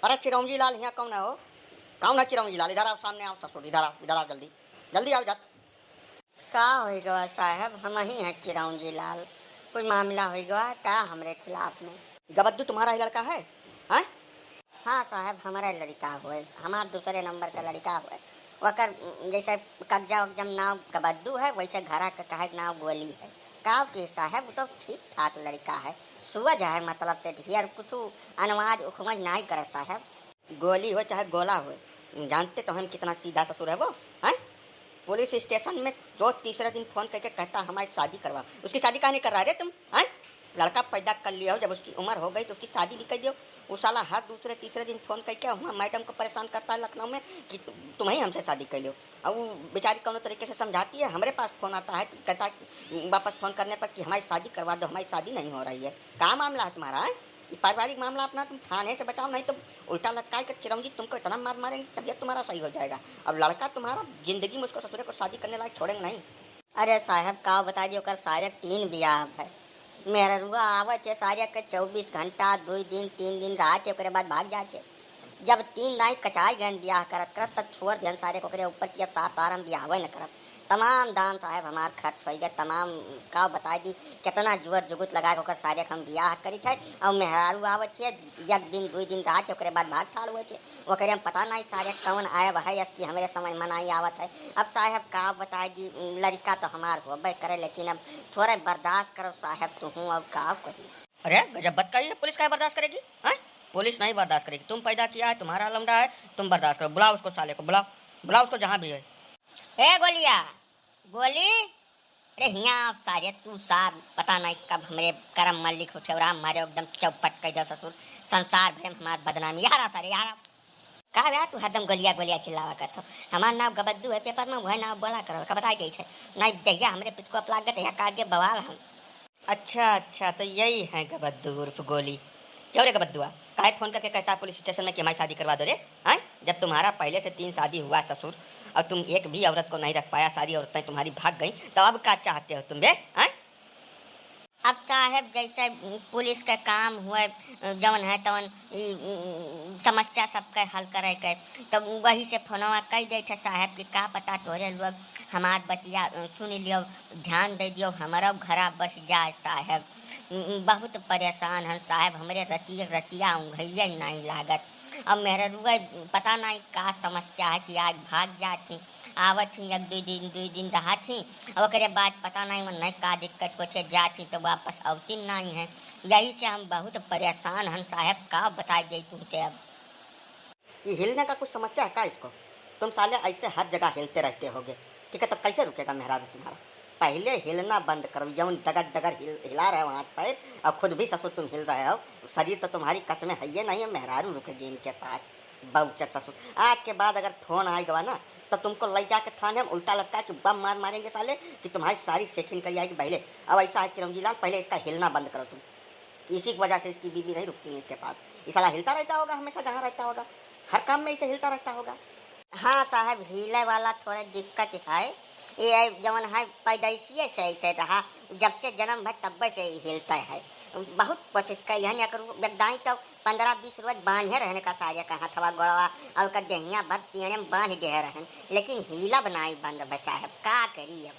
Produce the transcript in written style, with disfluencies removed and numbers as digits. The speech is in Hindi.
अरे चिरौंजी लाल यहाँ कौन है हो? कौन है चिरौंजी लाल? इधर आओ, सामने आओ ससुर, इधर आओ जल्दी जल्दी आओ। का होगा साहब, हम ही हैं चिरौंजी लाल। कोई मामला होगा का हमरे खिलाफ में? गबद्दू तुम्हारा ही लड़का है? हैं? हाँ साहब, हमारा लड़का हुए, हमार दूसरे नंबर का लड़का हुए। वकर जैसे कब्जा उब्जम नाव गबद्दू है, वैसे घरा का कहे नाव गोली है। काव के साहब तो ठीक ठाक लड़का है, सूरज है, मतलब से ढेर कुछ अनवाज उखमज नहीं करे साहब। गोली हो चाहे गोला हो, जानते तो हम कितना सीधा ससुर है वो। हैं? पुलिस स्टेशन में जो तीसरे दिन फोन करके कहता हमारी शादी करवा, उसकी शादी कहाँ नहीं कर रहा रे तुम? हैं? लड़का पैदा कर लिया हो, जब उसकी उम्र हो गई तो उसकी शादी भी कर दियो। वो साला हर दूसरे तीसरे दिन फोन करके वहाँ मैडम को परेशान करता है लखनऊ में कि तुम ही हमसे शादी कर लो। अब वो बेचारी कौन तरीके से समझाती है, हमारे पास फोन आता है, कहता है वापस फोन करने पर कि हमारी शादी करवा दो, हमारी शादी नहीं हो रही है। क्या मामला है तुम्हारा? है पारिवारिक मामला अपना तुम थाने से बचाओ, नहीं तो उल्टा लटकाए कर चिरौंजी तुमको इतना मार मारेंगे तबियत तुम्हारा सही हो जाएगा। अब लड़का तुम्हारा जिंदगी में उसको ससुरे को शादी करने लायक छोड़ेंगे नहीं। अरे साहब का बता दियो, कर सारे 3 ब्याह है। मेरा रुआ आवत है सारे के 24 घंटा 2 दिन 3 दिन रात है, बाद भाग जाते। जब 3 नाई कचाई गए ब्याह करत करत तब छोड़ दियन सारे को ऊपर की। अब 7 आराम ब्याह न करब, तमाम दाम साहब हमार खर्च हो गया तमाम। का बता दी कितना जुअर जुगुत लगा के सारे हम ब्याह करी थे। और मेहरारू आवत है 1 दिन 2 दिन रात है, बाद भाग ठाड़ हुए थे। ओकरे हम पता नहीं सारे कौन आए है, इसकी हमारे समझ मनाई आवत है। अब साहब का बता दी, लड़का तो हमार होबे करे, लेकिन अब थोड़ा बर्दाश्त करो साहब तू हूँ। अब का कही? अरे गजब बात कही है, पुलिस क्या बर्दाश्त करेगी? हैं? पुलिस नहीं बर्दाश्त करेगी, तुम पैदा किया है, तुम्हारा लौंडा है, तुम बर्दाश्त करो। बुलाओ उसको, साले को बुलाओ, बुलाओ उसको जहाँ भी है। ए गोलिया गोली, अरे यहाँ सारे तू सार पता नहीं कब हमरे करम मल्लिक होते और हमारे एकदम चौपट कर दो ससुर। संसार भर हमार बदनामी यारा सारे यारा। का यार तू हरदम गोलिया गोलिया चिल्लावा करतो? हमार नाम गबद्दू है, पेपर में वह नाम बोला करो, का बताई गई थे नहीं दैया हमरे पिट को अपलाग गए यहाँ काट के बवाल हम। अच्छा अच्छा, तो यही है गबद्दू उर्फ गोली। क्यों रे गबद्दुआ, काहे फोन करके कहता है पुलिस स्टेशन में कि हमारी शादी करवा दो रे? हैं? जब तुम्हारा पहले से 3 शादी हुआ ससुर, और तुम एक भी औरत को नहीं रख पाया, सारी औरतें तुम्हारी भाग गई, तो अब क्या चाहते हो तुम बे? हैं? अब साहब जैसे पुलिस का काम हुए जवन है तवन समस्या सबके हल करे के, तो वही से फोनवा कह दे थे साहब कि का पता तोरे लोग हमार बतिया सुन लियो, ध्यान दे दियो, हमारा घरा बस जाए साहब। बहुत परेशान हैं साहब, हमरे रतिया ऊँघैया नहीं लागत। अब मेरे रुआ पता नहीं का समस्या है कि आज भाग जाती, आवत थी 1 2 दिन रहा थी, और बाद पता नहीं मन नहीं का दिक्कत को जाती तो वापस आवती नहीं है। यही से हम बहुत परेशान हैं साहब, का बता दी तुमसे। अब ये हिलने का कुछ समस्या है क्या इसको? तुम साले ऐसे हर जगह हिलते रहते होगे, ठीक है? तब कैसे रुकेगा मेहरारू तुम्हारा? पहले हिलना बंद करो, जौन डगर डगर हिला रहे हो हाथ पैर, और खुद भी ससुर तुम हिल रहे हो, शरीर तो तुम्हारी कसमें है ये नहीं है मेहरारू रुकेगी इनके पास। बहुचट ससुर, आज के बाद अगर फोन आएगा ना तो तुमको ले जाके थाने हम उल्टा लटका के बम मार मारेंगे साले, कि तुम्हारी सारी सेखी निकल जाएगी। पहले अब ऐसा है चिरौंजी लाल, पहले इसका हिलना बंद करो तुम। इसी की वजह से इसकी बीबी नहीं रुकती है इसके पास। ये साला हिलता रहता होगा हमेशा, जहाँ रहता होगा हर काम में इसे हिलता रहता होगा। हाँ साहब, हिले वाला थोड़ा दिक्कत है, ये जवन है पैदाइशी से ऐसे रहा, जब से जन्म है तब से ही हिलता है। बहुत कोशिश करी है दाई तो 15-20 रोज बांधे रहने का सारे का हथवा गोड़वा और का देहिया भर पीने में बांध दे रहन, लेकिन हिला बनाई बंद साहब, का करी अब?